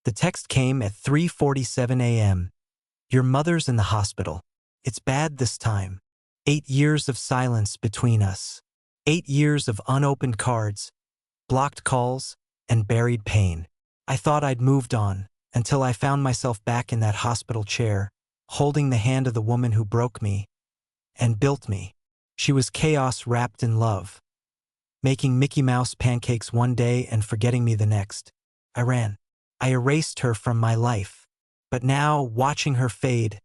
The text came at 3:47 a.m. Your mother's in the hospital. It's bad this time. 8 years of silence between us. 8 years of unopened cards, blocked calls, and buried pain. I thought I'd moved on, until I found myself back in that hospital chair, holding the hand of the woman who broke me and built me. She was chaos wrapped in love, making Mickey Mouse pancakes one day and forgetting me the next. I ran. I erased her from my life. But now, watching her fade,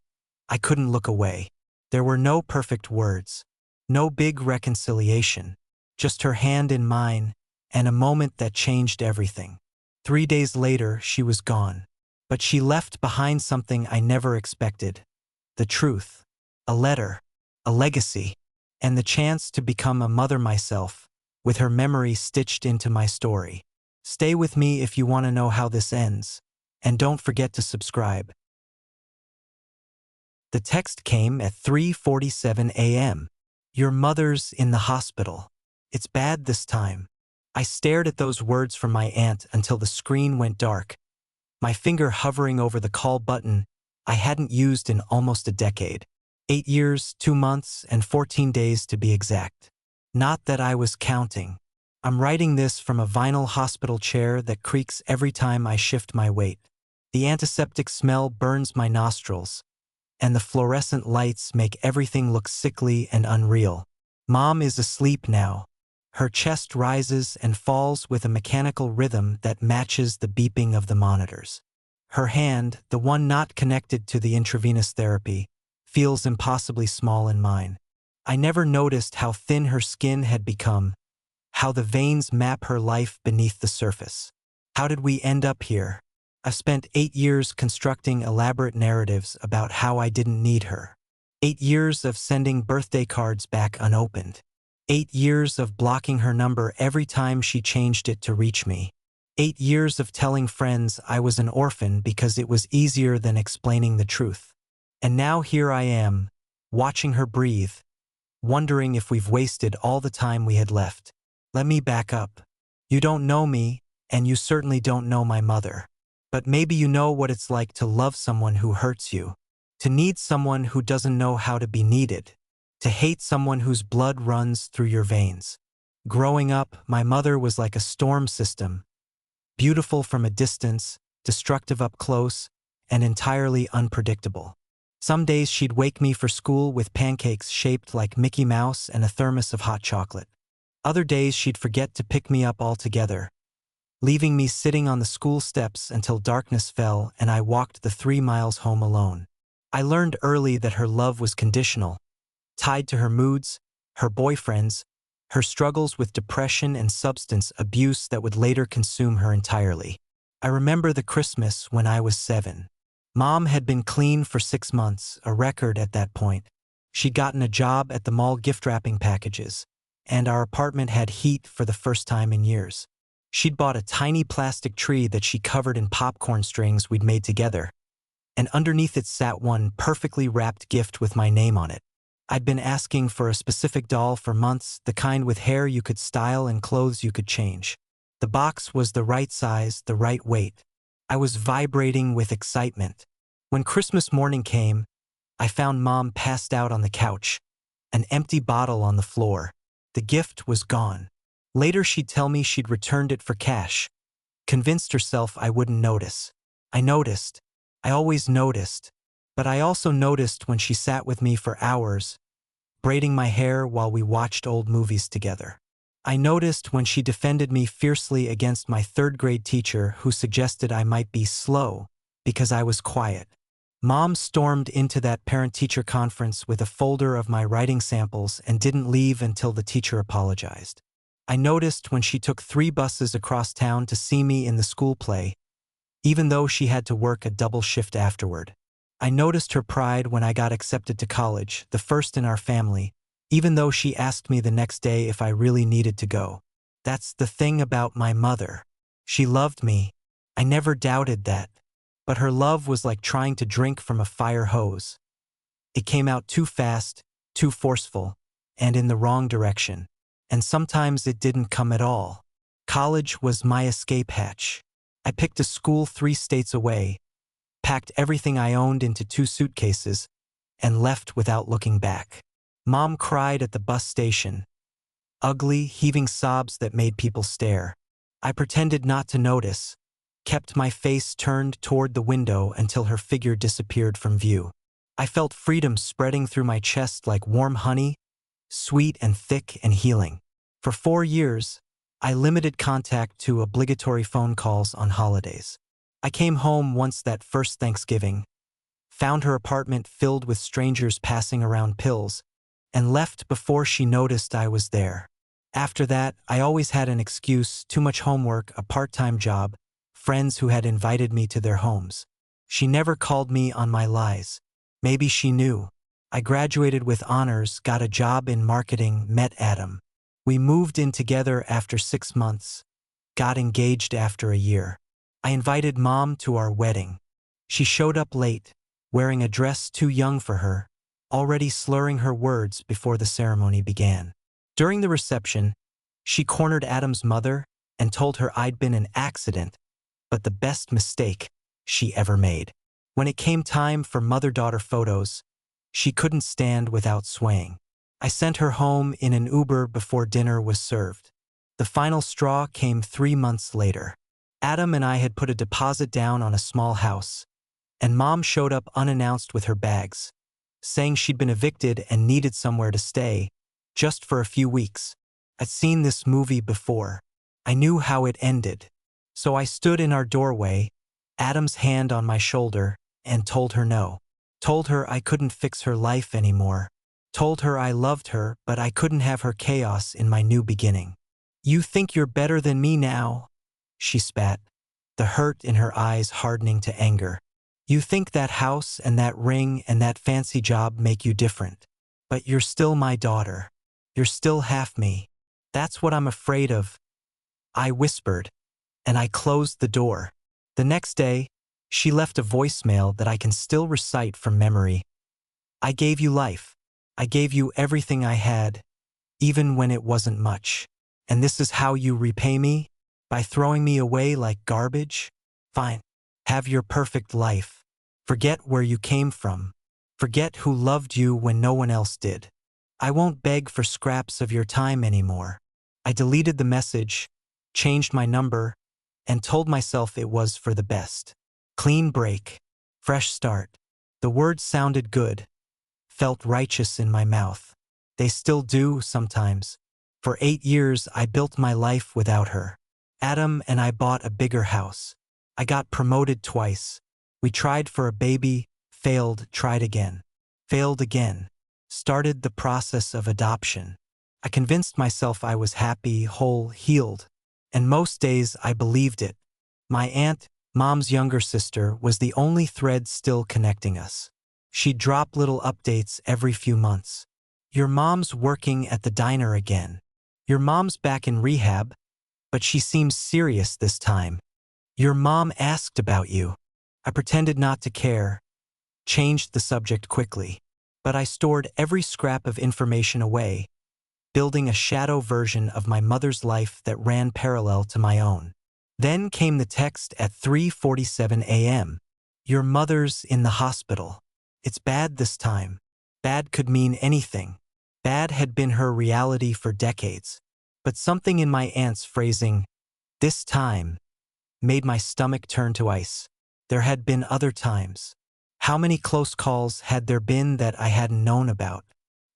I couldn't look away. There were no perfect words, no big reconciliation, just her hand in mine, and a moment that changed everything. 3 days later, she was gone. But she left behind something I never expected. The truth. A letter. A legacy. And the chance to become a mother myself, with her memory stitched into my story. Stay with me if you want to know how this ends. And don't forget to subscribe. The text came at 3:47 a.m. Your mother's in the hospital. It's bad this time. I stared at those words from my aunt until the screen went dark, my finger hovering over the call button I hadn't used in almost a decade. 8 years, 2 months, and 14 days to be exact. Not that I was counting. I'm writing this from a vinyl hospital chair that creaks every time I shift my weight. The antiseptic smell burns my nostrils, and the fluorescent lights make everything look sickly and unreal. Mom is asleep now. Her chest rises and falls with a mechanical rhythm that matches the beeping of the monitors. Her hand, the one not connected to the intravenous therapy, feels impossibly small in mine. I never noticed how thin her skin had become, how the veins map her life beneath the surface. How did we end up here? I've spent 8 years constructing elaborate narratives about how I didn't need her. 8 years of sending birthday cards back unopened. 8 years of blocking her number every time she changed it to reach me. 8 years of telling friends I was an orphan because it was easier than explaining the truth. And now here I am, watching her breathe, wondering if we've wasted all the time we had left. Let me back up. You don't know me, and you certainly don't know my mother. But maybe you know what it's like to love someone who hurts you, to need someone who doesn't know how to be needed, to hate someone whose blood runs through your veins. Growing up, my mother was like a storm system, beautiful from a distance, destructive up close, and entirely unpredictable. Some days she'd wake me for school with pancakes shaped like Mickey Mouse and a thermos of hot chocolate. Other days she'd forget to pick me up altogether, leaving me sitting on the school steps until darkness fell and I walked the 3 miles home alone. I learned early that her love was conditional, tied to her moods, her boyfriends, her struggles with depression and substance abuse that would later consume her entirely. I remember the Christmas when I was 7. Mom had been clean for 6 months, a record at that point. She'd gotten a job at the mall gift wrapping packages, and our apartment had heat for the first time in years. She'd bought a tiny plastic tree that she covered in popcorn strings we'd made together, and underneath it sat one perfectly wrapped gift with my name on it. I'd been asking for a specific doll for months, the kind with hair you could style and clothes you could change. The box was the right size, the right weight. I was vibrating with excitement. When Christmas morning came, I found Mom passed out on the couch, an empty bottle on the floor. The gift was gone. Later she'd tell me she'd returned it for cash, convinced herself I wouldn't notice. I noticed. I always noticed. But I also noticed when she sat with me for hours, braiding my hair while we watched old movies together. I noticed when she defended me fiercely against my 3rd-grade teacher who suggested I might be slow because I was quiet. Mom stormed into that parent-teacher conference with a folder of my writing samples and didn't leave until the teacher apologized. I noticed when she took 3 buses across town to see me in the school play, even though she had to work a double shift afterward. I noticed her pride when I got accepted to college, the first in our family, even though she asked me the next day if I really needed to go. That's the thing about my mother. She loved me. I never doubted that. But her love was like trying to drink from a fire hose. It came out too fast, too forceful, and in the wrong direction. And sometimes it didn't come at all. College was my escape hatch. I picked a school 3 states away, packed everything I owned into 2 suitcases, and left without looking back. Mom cried at the bus station, ugly, heaving sobs that made people stare. I pretended not to notice, kept my face turned toward the window until her figure disappeared from view. I felt freedom spreading through my chest like warm honey, sweet and thick and healing. For 4 years, I limited contact to obligatory phone calls on holidays. I came home once that first Thanksgiving, found her apartment filled with strangers passing around pills, and left before she noticed I was there. After that, I always had an excuse: too much homework, a part-time job, friends who had invited me to their homes. She never called me on my lies. Maybe she knew. I graduated with honors, got a job in marketing, met Adam. We moved in together after 6 months, got engaged after a year. I invited Mom to our wedding. She showed up late, wearing a dress too young for her, already slurring her words before the ceremony began. During the reception, she cornered Adam's mother and told her I'd been an accident, but the best mistake she ever made. When it came time for mother-daughter photos, she couldn't stand without swaying. I sent her home in an Uber before dinner was served. The final straw came 3 months later. Adam and I had put a deposit down on a small house, and Mom showed up unannounced with her bags, saying she'd been evicted and needed somewhere to stay, just for a few weeks. I'd seen this movie before. I knew how it ended. So I stood in our doorway, Adam's hand on my shoulder, and told her no. Told her I couldn't fix her life anymore. Told her I loved her, but I couldn't have her chaos in my new beginning. "You think you're better than me now?" she spat, the hurt in her eyes hardening to anger. "You think that house and that ring and that fancy job make you different. But you're still my daughter. You're still half me. That's what I'm afraid of," I whispered, and I closed the door. The next day, she left a voicemail that I can still recite from memory. "I gave you life. I gave you everything I had, even when it wasn't much. And this is how you repay me? By throwing me away like garbage? Fine. Have your perfect life. Forget where you came from. Forget who loved you when no one else did. I won't beg for scraps of your time anymore." I deleted the message, changed my number, and told myself it was for the best. Clean break. Fresh start. The words sounded good, felt righteous in my mouth. They still do sometimes. For 8 years, I built my life without her. Adam and I bought a bigger house. I got promoted twice. We tried for a baby, failed, tried again. Failed again. Started the process of adoption. I convinced myself I was happy, whole, healed. And most days I believed it. My aunt, Mom's younger sister, was the only thread still connecting us. She'd drop little updates every few months. "Your mom's working at the diner again. Your mom's back in rehab, but she seems serious this time. Your mom asked about you." I pretended not to care, changed the subject quickly. But I stored every scrap of information away, building a shadow version of my mother's life that ran parallel to my own. Then came the text at 3:47 a.m. "Your mother's in the hospital. It's bad this time." Bad could mean anything. Bad had been her reality for decades. But something in my aunt's phrasing, "this time," made my stomach turn to ice. There had been other times. How many close calls had there been that I hadn't known about?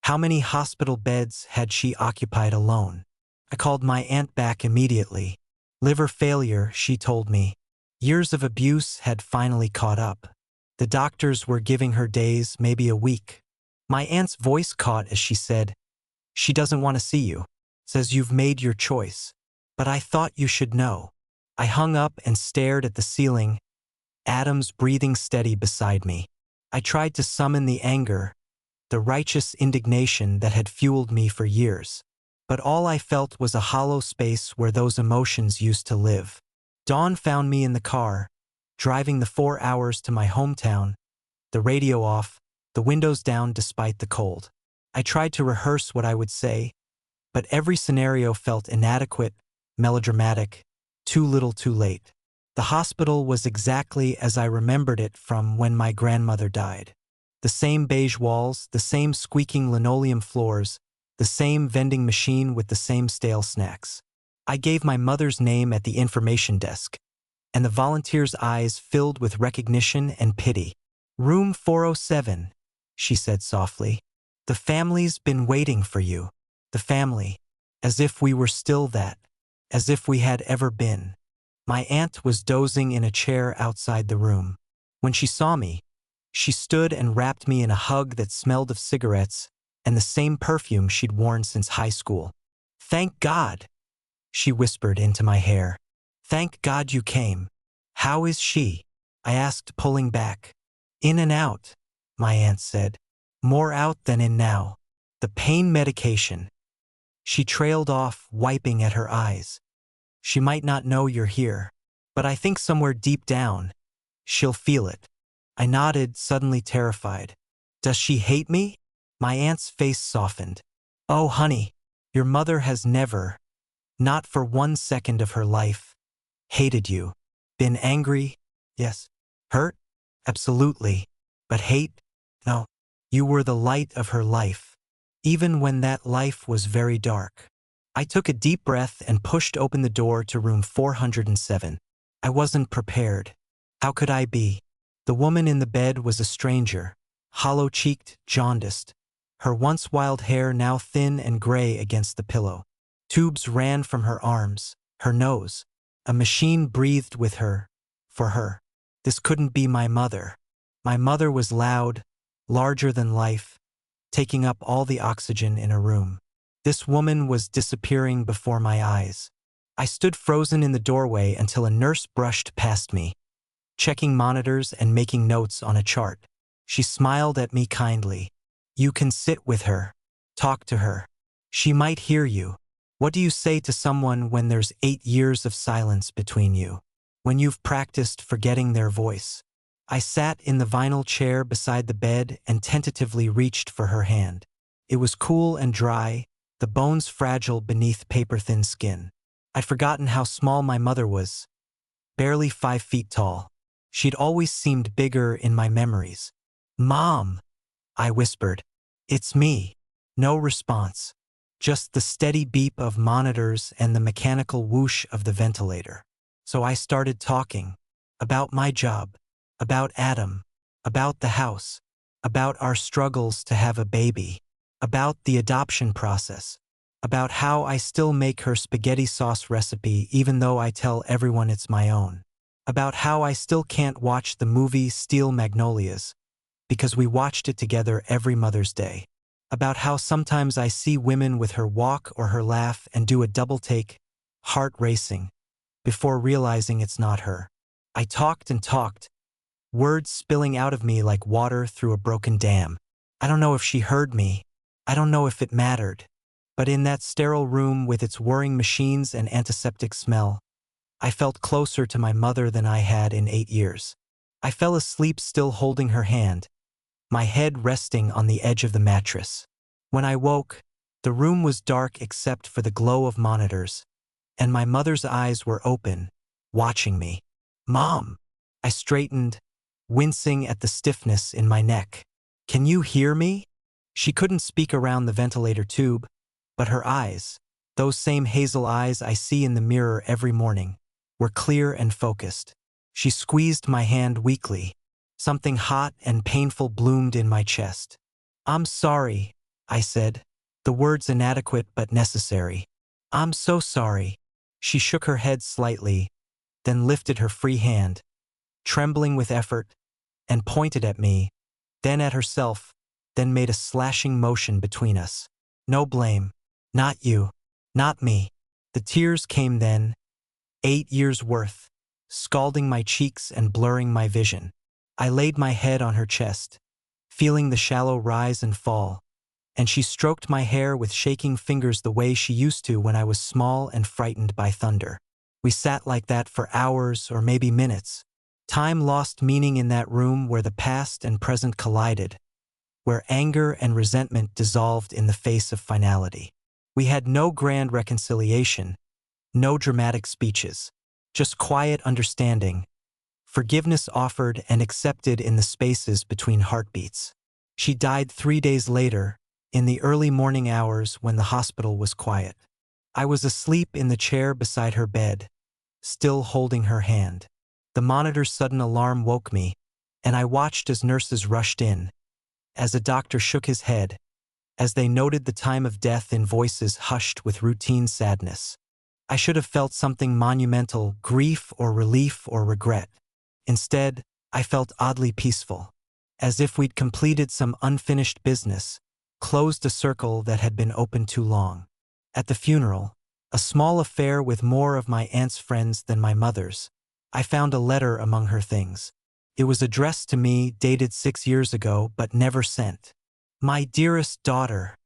How many hospital beds had she occupied alone? I called my aunt back immediately. Liver failure, she told me. Years of abuse had finally caught up. The doctors were giving her days, maybe a week. My aunt's voice caught as she said, "She doesn't want to see you. Says you've made your choice. But I thought you should know." I hung up and stared at the ceiling, Adam's breathing steady beside me. I tried to summon the anger, the righteous indignation that had fueled me for years. But all I felt was a hollow space where those emotions used to live. Dawn found me in the car, driving the 4 hours to my hometown, the radio off, the windows down despite the cold. I tried to rehearse what I would say, but every scenario felt inadequate, melodramatic, too little too late. The hospital was exactly as I remembered it from when my grandmother died. The same beige walls, the same squeaking linoleum floors, the same vending machine with the same stale snacks. I gave my mother's name at the information desk, and the volunteer's eyes filled with recognition and pity. "Room 407, she said softly. "The family's been waiting for you." The family. As if we were still that. As if we had ever been. My aunt was dozing in a chair outside the room. When she saw me, she stood and wrapped me in a hug that smelled of cigarettes and the same perfume she'd worn since high school. "Thank God," she whispered into my hair. "Thank God you came." "How is she?" I asked, pulling back. "In and out," my aunt said. "More out than in now. The pain medication." She trailed off, wiping at her eyes. "She might not know you're here, but I think somewhere deep down, she'll feel it." I nodded, suddenly terrified. "Does she hate me?" My aunt's face softened. "Oh, honey, your mother has never, not for 1 second of her life, hated you. Been angry? Yes. Hurt? Absolutely. But hate? No. You were the light of her life, even when that life was very dark." I took a deep breath and pushed open the door to room 407. I wasn't prepared. How could I be? The woman in the bed was a stranger, hollow-cheeked, jaundiced, her once wild hair now thin and gray against the pillow. Tubes ran from her arms, her nose. A machine breathed with her, for her. This couldn't be my mother. My mother was loud, larger than life, taking up all the oxygen in a room. This woman was disappearing before my eyes. I stood frozen in the doorway until a nurse brushed past me, checking monitors and making notes on a chart. She smiled at me kindly. "You can sit with her. Talk to her. She might hear you." What do you say to someone when there's 8 years of silence between you? When you've practiced forgetting their voice? I sat in the vinyl chair beside the bed and tentatively reached for her hand. It was cool and dry, the bones fragile beneath paper-thin skin. I'd forgotten how small my mother was. Barely 5 feet tall. She'd always seemed bigger in my memories. "Mom," I whispered. "It's me." No response. Just the steady beep of monitors and the mechanical whoosh of the ventilator. So I started talking. About my job. About Adam. About the house. About our struggles to have a baby. About the adoption process. About how I still make her spaghetti sauce recipe even though I tell everyone it's my own. About how I still can't watch the movie Steel Magnolias, because we watched it together every Mother's Day. About how sometimes I see women with her walk or her laugh and do a double take, heart racing, before realizing it's not her. I talked and talked, words spilling out of me like water through a broken dam. I don't know if she heard me. I don't know if it mattered. But in that sterile room with its whirring machines and antiseptic smell, I felt closer to my mother than I had in 8 years. I fell asleep still holding her hand, my head resting on the edge of the mattress. When I woke, the room was dark except for the glow of monitors, and my mother's eyes were open, watching me. "Mom!" I straightened, wincing at the stiffness in my neck. "Can you hear me?" She couldn't speak around the ventilator tube, but her eyes, those same hazel eyes I see in the mirror every morning, were clear and focused. She squeezed my hand weakly. Something hot and painful bloomed in my chest. "I'm sorry," I said, the words inadequate but necessary. "I'm so sorry." She shook her head slightly, then lifted her free hand, trembling with effort, and pointed at me, then at herself, then made a slashing motion between us. "No blame. Not you. Not me." The tears came then, 8 years worth, scalding my cheeks and blurring my vision. I laid my head on her chest, feeling the shallow rise and fall, and she stroked my hair with shaking fingers the way she used to when I was small and frightened by thunder. We sat like that for hours or maybe minutes. Time lost meaning in that room where the past and present collided, where anger and resentment dissolved in the face of finality. We had no grand reconciliation, no dramatic speeches. Just quiet understanding. Forgiveness offered and accepted in the spaces between heartbeats. She died 3 days later, in the early morning hours when the hospital was quiet. I was asleep in the chair beside her bed, still holding her hand. The monitor's sudden alarm woke me, and I watched as nurses rushed in, as a doctor shook his head, as they noted the time of death in voices hushed with routine sadness. I should have felt something monumental, grief or relief or regret. Instead, I felt oddly peaceful, as if we'd completed some unfinished business, closed a circle that had been open too long. At the funeral, a small affair with more of my aunt's friends than my mother's, I found a letter among her things. It was addressed to me, dated 6 years ago, but never sent. "My dearest daughter,"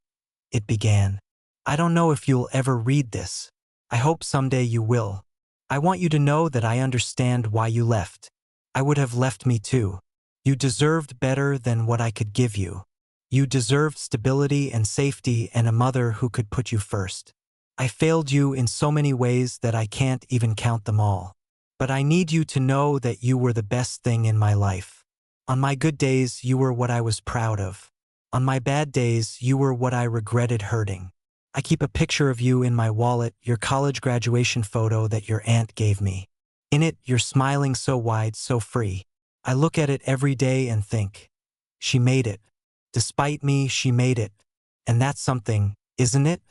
it began. "I don't know if you'll ever read this. I hope someday you will. I want you to know that I understand why you left. I would have left me too. You deserved better than what I could give you. You deserved stability and safety and a mother who could put you first. I failed you in so many ways that I can't even count them all. But I need you to know that you were the best thing in my life. On my good days, you were what I was proud of. On my bad days, you were what I regretted hurting. I keep a picture of you in my wallet, your college graduation photo that your aunt gave me. In it, you're smiling so wide, so free. I look at it every day and think, she made it. Despite me, she made it. And that's something, isn't it?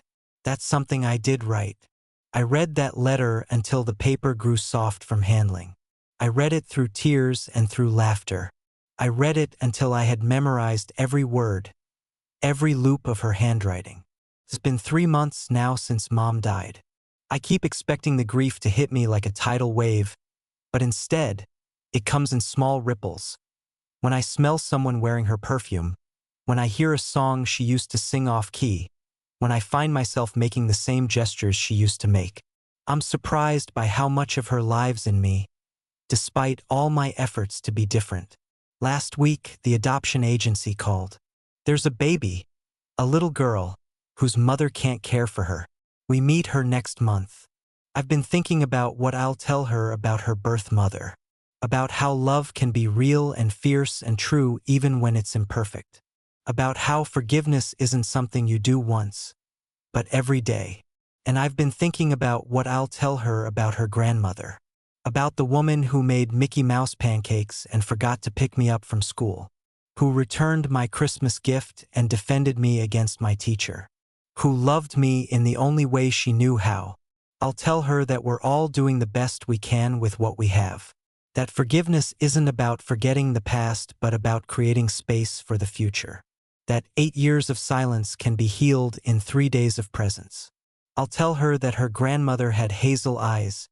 That's something I did right." I read that letter until the paper grew soft from handling. I read it through tears and through laughter. I read it until I had memorized every word, every loop of her handwriting. It's been 3 months now since Mom died. I keep expecting the grief to hit me like a tidal wave, but instead, it comes in small ripples. When I smell someone wearing her perfume, when I hear a song she used to sing off-key, when I find myself making the same gestures she used to make, I'm surprised by how much of her lives in me, despite all my efforts to be different. Last week, the adoption agency called. There's a baby, a little girl, whose mother can't care for her. We meet her next month. I've been thinking about what I'll tell her about her birth mother, about how love can be real and fierce and true even when it's imperfect, about how forgiveness isn't something you do once, but every day. And I've been thinking about what I'll tell her about her grandmother, about the woman who made Mickey Mouse pancakes and forgot to pick me up from school, who returned my Christmas gift and defended me against my teacher, who loved me in the only way she knew how. I'll tell her that we're all doing the best we can with what we have, that forgiveness isn't about forgetting the past but about creating space for the future, that 8 years of silence can be healed in 3 days of presence. I'll tell her that her grandmother had hazel eyes,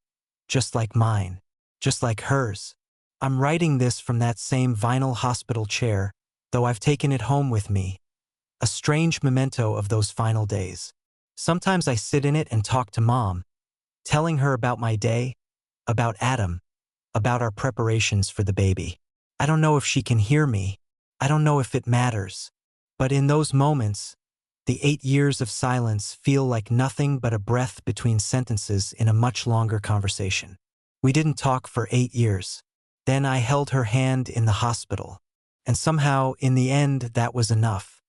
just like mine, just like hers. I'm writing this from that same vinyl hospital chair, though I've taken it home with me, a strange memento of those final days. Sometimes I sit in it and talk to Mom, telling her about my day, about Adam, about our preparations for the baby. I don't know if she can hear me. I don't know if it matters. But in those moments, the 8 years of silence feel like nothing but a breath between sentences in a much longer conversation. We didn't talk for 8 years. Then I held her hand in the hospital. And somehow, in the end, that was enough.